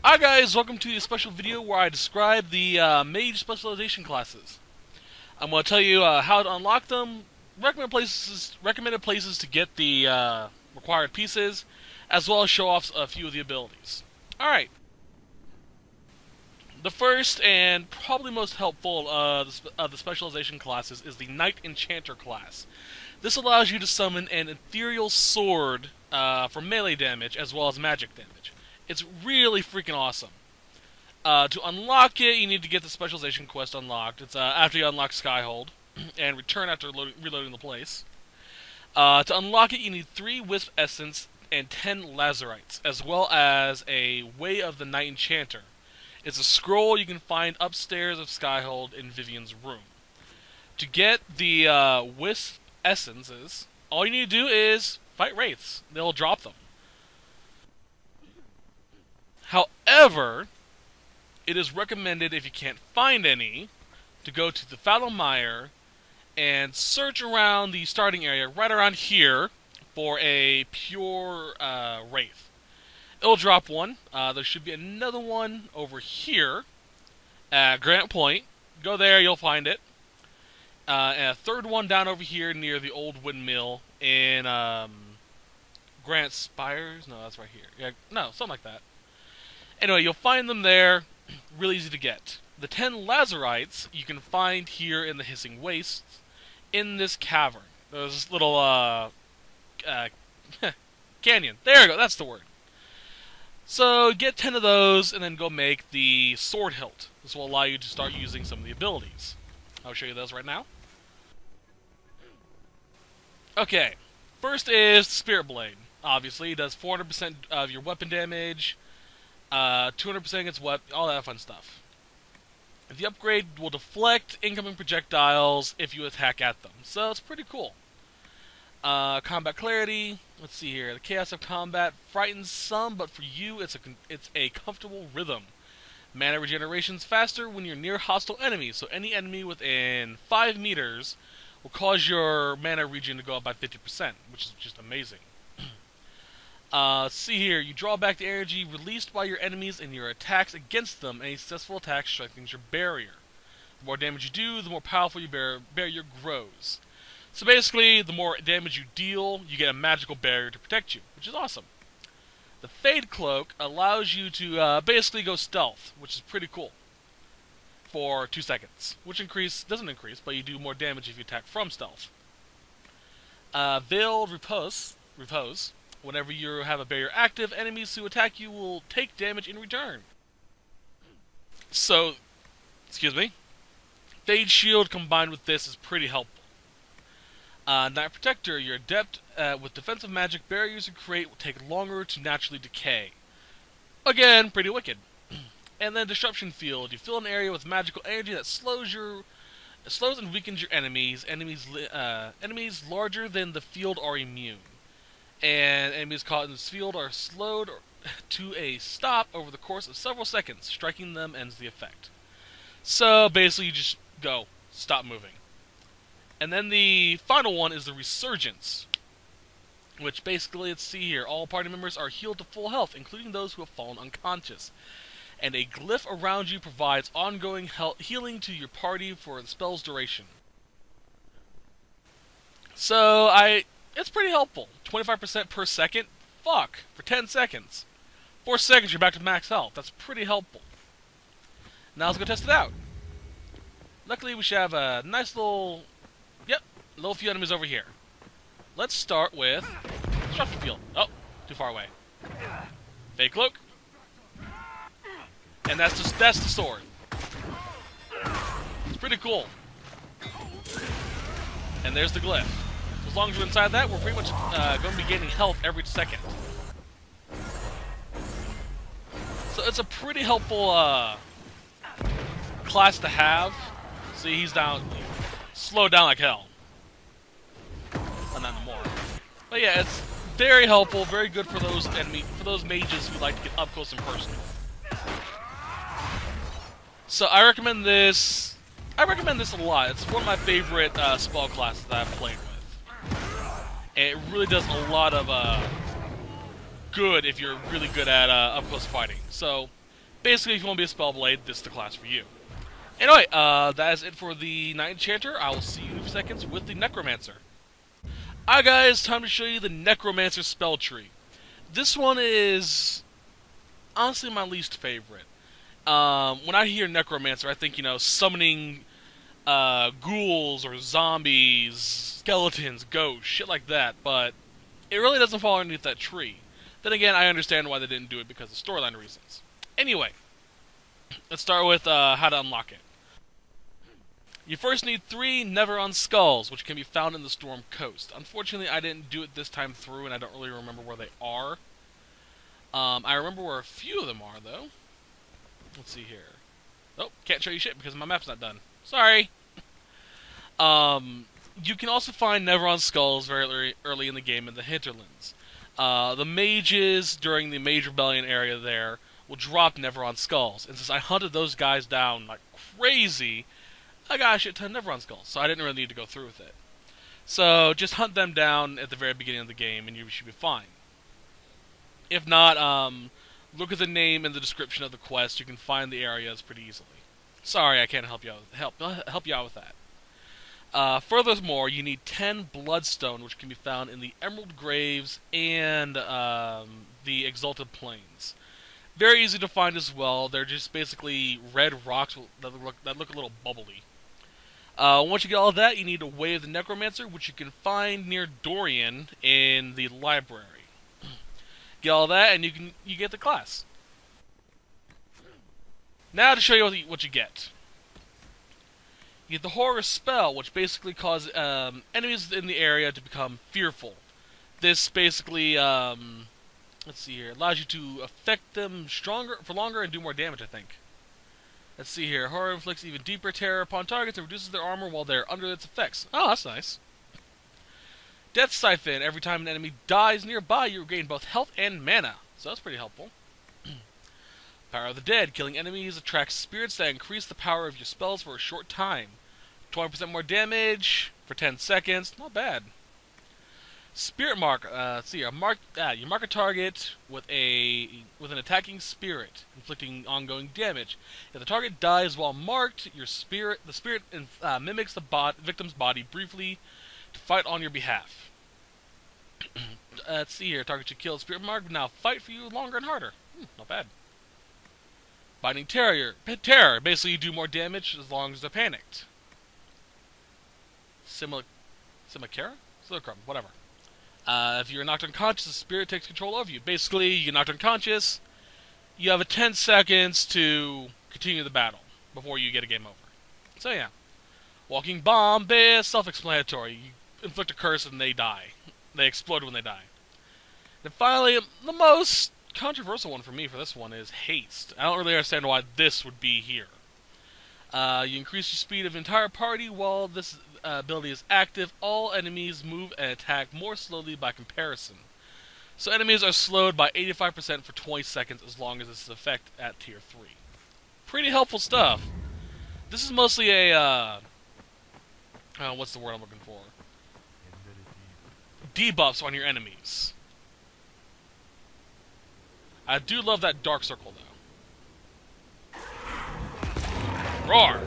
Hi guys, welcome to a special video where I describe the Mage Specialization classes. I'm going to tell you how to unlock them, recommended places to get the required pieces, as well as show off a few of the abilities. Alright. The first and probably most helpful of the Specialization classes is the Knight Enchanter class. This allows you to summon an ethereal sword for melee damage as well as magic damage. It's really freaking awesome. To unlock it, you need to get the Specialization quest unlocked. It's after you unlock Skyhold, and return after reloading the place. To unlock it, you need 3 Wisp Essence and 10 Lazarites, as well as a Way of the Knight Enchanter. It's a scroll you can find upstairs of Skyhold in Vivian's room. To get the Wisp Essences, all you need to do is fight Wraiths. They'll drop them. However, it is recommended, if you can't find any, to go to the Fallow Mire and search around the starting area, right around here, for a pure Wraith. It'll drop one. There should be another one over here at Grant Point. Go there, you'll find it. And a third one down over here near the old windmill in Grant Spires? No, that's right here. Yeah, no, something like that. Anyway, you'll find them there. Really easy to get. The 10 Lazarites you can find here in the Hissing Wastes in this cavern. There's this little canyon. There you go, that's the word. So get 10 of those and then go make the sword hilt. This will allow you to start using some of the abilities. I'll show you those right now. Okay, first is Spirit Blade. Obviously, it does 400% of your weapon damage, 200% against weapon, all that fun stuff. The upgrade will deflect incoming projectiles if you attack at them, so it's pretty cool. Combat clarity. Let's see here. The chaos of combat frightens some, but for you, it's a comfortable rhythm. Mana regeneration's faster when you're near hostile enemies, so any enemy within 5 meters will cause your mana regen to go up by 50%, which is just amazing. See here, you draw back the energy released by your enemies and your attacks against them, and a successful attack strengthens your barrier. The more damage you do, the more powerful your barrier grows. So basically, the more damage you deal, you get a magical barrier to protect you, which is awesome. The Fade Cloak allows you to basically go stealth, which is pretty cool, for 2 seconds, which doesn't increase, but you do more damage if you attack from stealth. Veiled Repose. Whenever you have a barrier active, enemies who attack you will take damage in return. So, Fade Shield combined with this is pretty helpful. Night Protector, your adept with defensive magic barriers you create will take longer to naturally decay. Again, pretty wicked. And then Disruption Field, you fill an area with magical energy that slows and weakens your enemies. Enemies larger than the field are immune. And enemies caught in this field are slowed to a stop over the course of several seconds. Striking them ends the effect. So basically you just go, stop moving. And then the final one is the Resurgence, which basically, let's see here, all party members are healed to full health, including those who have fallen unconscious. And a glyph around you provides ongoing healing to your party for the spell's duration. So it's pretty helpful. 25% per second? Fuck! For 10 seconds. 4 seconds, you're back to max health. That's pretty helpful. Now let's go test it out. Luckily, we should have a nice little... Yep, a little few enemies over here. Let's start with... Disruption Field. Oh, too far away. Fade Cloak. And that's the sword. It's pretty cool. And there's the glyph. As long as we're inside that, we're pretty much going to be gaining health every second. So it's a pretty helpful class to have. See, he's down, slowed down like hell. Not anymore. But yeah, it's very helpful, very good for those mages who like to get up close and personal. So I recommend this. I recommend this a lot. It's one of my favorite spell classes that I've played with. And it really does a lot of good if you're really good at up-close fighting. So, Basically, if you want to be a Spellblade, this is the class for you. Anyway, that is it for the Knight Enchanter. I will see you in a few seconds with the Necromancer. Alright guys, time to show you the Necromancer spell tree. This one is honestly my least favorite. When I hear Necromancer, I think, summoning ghouls or zombies, skeletons, ghosts, shit like that, but it really doesn't fall underneath that tree. Then again, I understand why they didn't do it because of storyline reasons. Anyway, let's start with how to unlock it. You first need 3 Never-on Skulls, which can be found in the Storm Coast. Unfortunately, I didn't do it this time through, and I don't really remember where they are. I remember where a few of them are, though. Let's see here. Oh, can't show you shit because my map's not done. Sorry! You can also find Never-on Skulls very early in the game in the hinterlands. The mages, during the Mage Rebellion area there, will drop Never-on Skulls. And since I hunted those guys down like crazy, I got a shit ton of Never-on Skulls, so I didn't really need to go through with it. So, just hunt them down at the very beginning of the game, and you should be fine. If not, look at the name and the description of the quest. You can find the areas pretty easily. Sorry, I can't help you out with that. Furthermore, you need 10 Bloodstone, which can be found in the Emerald Graves and the Exalted Plains. Very easy to find as well. They're just basically red rocks that look a little bubbly. Once you get all of that, you need to wave the Necromancer, which you can find near Dorian in the library. Get all that, and you get the class. Now to show you what you get. You get the Horror Spell, which basically causes enemies in the area to become fearful. This basically, let's see here, allows you to affect them for longer and do more damage, I think. Let's see here. Horror inflicts even deeper terror upon targets and reduces their armor while they're under its effects. Oh, that's nice. Death Siphon. Every time an enemy dies nearby, you regain both health and mana. So that's pretty helpful. Power of the Dead. Killing enemies attracts spirits that increase the power of your spells for a short time. 20% more damage for 10 seconds. Not bad. Spirit Mark. Let's see here. You mark a target with an attacking spirit, inflicting ongoing damage. If the target dies while marked, the spirit mimics the victim's body briefly to fight on your behalf. Let's see here. Target you killed Spirit Mark now fight for you longer and harder. Not bad. Binding Terror. Basically, you do more damage as long as they're panicked. Simulacrum? Whatever. If you're knocked unconscious, the spirit takes control of you. Basically, you're knocked unconscious. You have 10 seconds to continue the battle before you get a game over. So yeah. Walking Bomb, self-explanatory. You inflict a curse and they die. They explode when they die. And finally, the most controversial one for me for this one is Haste. I don't really understand why this would be here. You increase your speed of the entire party while this ability is active. All enemies move and attack more slowly by comparison. So enemies are slowed by 85% for 20 seconds as long as this is effect at tier 3. Pretty helpful stuff. This is mostly a, what's the word I'm looking for? Debuffs on your enemies. I do love that Dark Circle, though. Roar!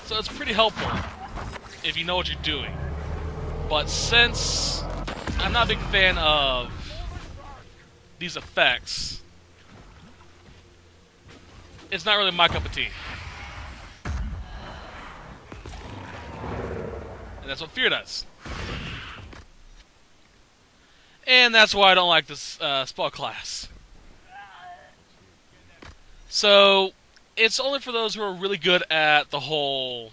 So it's pretty helpful if you know what you're doing. But since I'm not a big fan of these effects, it's not really my cup of tea. And that's what Fear does. And that's why I don't like this spell class. So, it's only for those who are really good at the whole,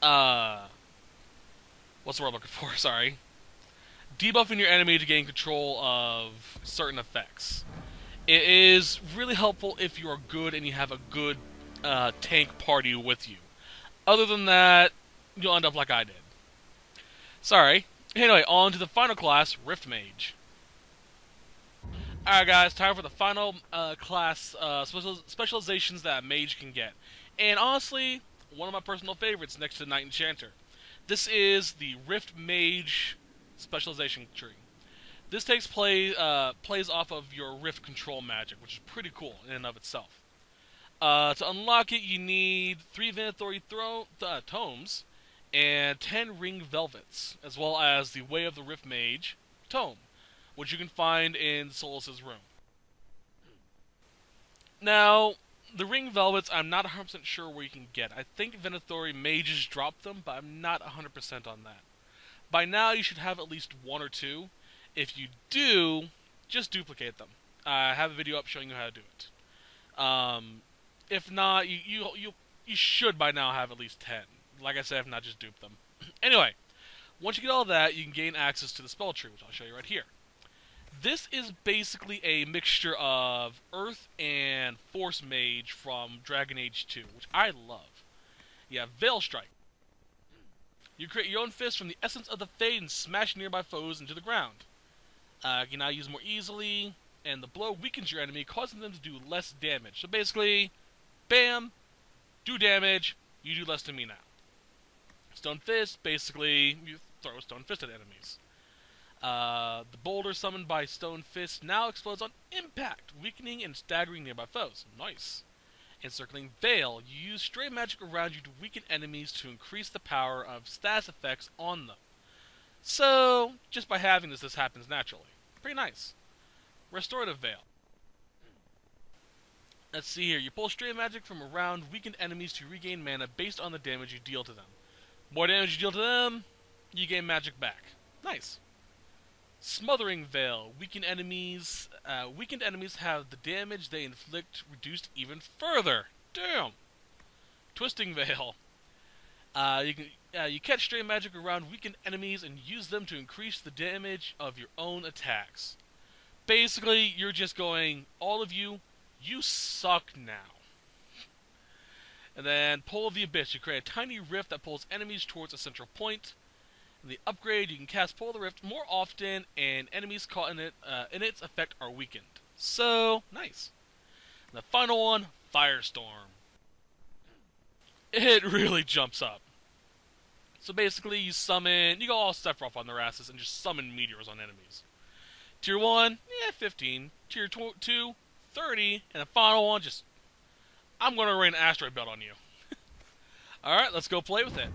what's the word I'm looking for, sorry. Debuffing your enemy to gain control of certain effects. It is really helpful if you are good and you have a good tank party with you. Other than that, you'll end up like I did. Sorry. Anyway, on to the final class, Rift Mage. Alright guys, time for the final class specializations that a mage can get. And honestly, one of my personal favorites next to Knight Enchanter. This is the Rift Mage specialization tree. This plays off of your Rift control magic, which is pretty cool in and of itself. To unlock it, you need 3 Venatory Tomes and 10 Ring Velvets, as well as the Way of the Rift Mage Tome, which you can find in Solus's room. Now, the Ring Velvets, I'm not 100% sure where you can get. I think Venatory Mages drop them, but I'm not 100% on that. By now, you should have at least 1 or 2. If you do, just duplicate them. I have a video up showing you how to do it. If not, you should by now have at least 10. Like I said, if not, just dupe them. Anyway, once you get all that, you can gain access to the spell tree, which I'll show you right here. This is basically a mixture of Earth and Force Mage from Dragon Age 2, which I love. You have Veil Strike. You create your own fist from the essence of the Fade and smash nearby foes into the ground. You can now use more easily, and the blow weakens your enemy, causing them to do less damage. So basically, bam, do damage, you do less to me now. Stone Fist, basically, you throw a Stone Fist at enemies. The boulder summoned by Stone Fist now explodes on impact, weakening and staggering nearby foes. Nice. Encircling Veil, you use stray magic around you to weaken enemies to increase the power of status effects on them. So, just by having this happens naturally. Pretty nice. Restorative Veil. Let's see here. You pull stray magic from around weakened enemies to regain mana based on the damage you deal to them. More damage you deal to them, you gain magic back. Nice. Smothering Veil. Weakened enemies have the damage they inflict reduced even further. Damn. Twisting Veil. You catch stray magic around weakened enemies and use them to increase the damage of your own attacks. Basically, you're just going, all of you, you suck now. And then Pull of the Abyss. You create a tiny rift that pulls enemies towards a central point. In the upgrade, you can cast Pull of the Rift more often, and enemies caught in its effect are weakened. So, nice. And the final one, Firestorm. It really jumps up. So basically, you go all Sephiroth on their asses and just summon meteors on enemies. Tier 1, 15. Tier 2, 30. And the final one, I'm going to rain an asteroid belt on you. Alright, let's go play with it.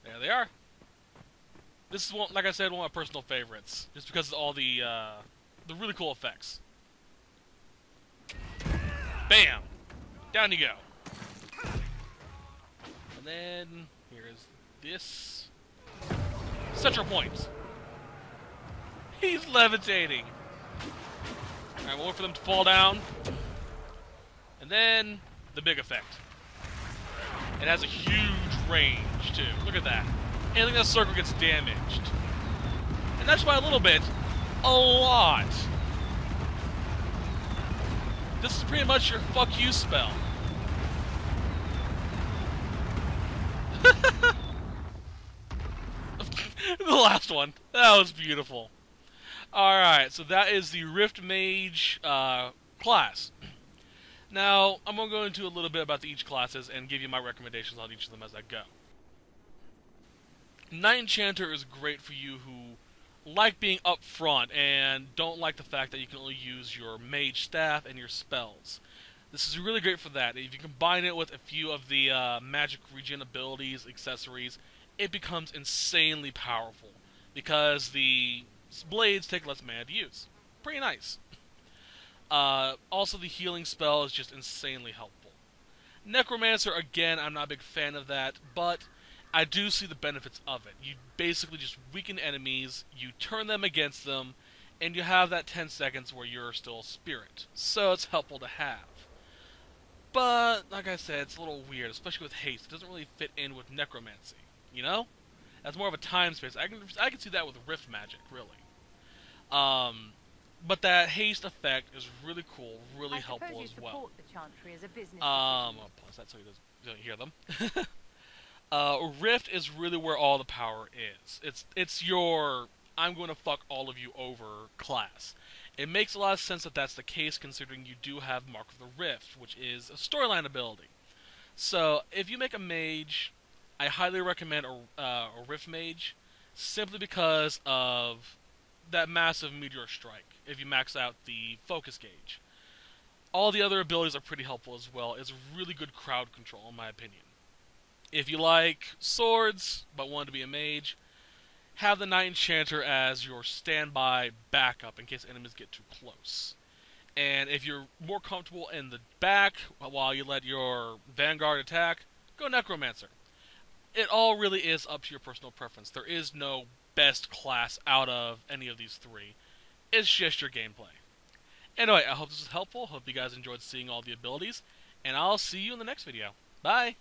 There they are. This is, like I said, one of my personal favorites. Just because of all the really cool effects. Bam! Down you go. And then, here's this. Central point. He's levitating. Alright, we'll wait for them to fall down. And then, the big effect. It has a huge range, too. Look at that. Anything in the circle gets damaged. And that's by a little bit. A lot. This is pretty much your fuck you spell. The last one. That was beautiful. Alright, so that is the Rift Mage class. Now, I'm going to go into a little bit about each classes and give you my recommendations on each of them as I go. Knight Enchanter is great for you who like being up front and don't like the fact that you can only use your mage staff and your spells. This is really great for that. If you combine it with a few of the magic regen abilities, accessories, it becomes insanely powerful because the blades take less mana to use. Pretty nice. Also, the healing spell is just insanely helpful. Necromancer, again, I'm not a big fan of that, but I do see the benefits of it. You basically just weaken enemies, you turn them against them, and you have that 10 seconds where you're still a spirit. So it's helpful to have. But, like I said, it's a little weird, especially with haste. It doesn't really fit in with necromancy, you know? That's more of a time space. I can see that with Rift magic, really. But that haste effect is really cool, really helpful as well. The Chantry as a business I'll pause that so he doesn't hear them. Rift is really where all the power is. It's your I'm going to fuck all of you over class. It makes a lot of sense that that's the case, considering you do have Mark of the Rift, which is a storyline ability. So if you make a mage, I highly recommend a Rift Mage, simply because of that massive meteor strike. If you max out the focus gauge, all the other abilities are pretty helpful as well. It's really good crowd control, in my opinion. If you like swords but want to be a mage, have the Knight Enchanter as your standby backup in case enemies get too close. And if you're more comfortable in the back while you let your Vanguard attack, go Necromancer. It all really is up to your personal preference. There is no best class out of any of these three. It's just your gameplay. Anyway, I hope this was helpful. Hope you guys enjoyed seeing all the abilities. And I'll see you in the next video. Bye!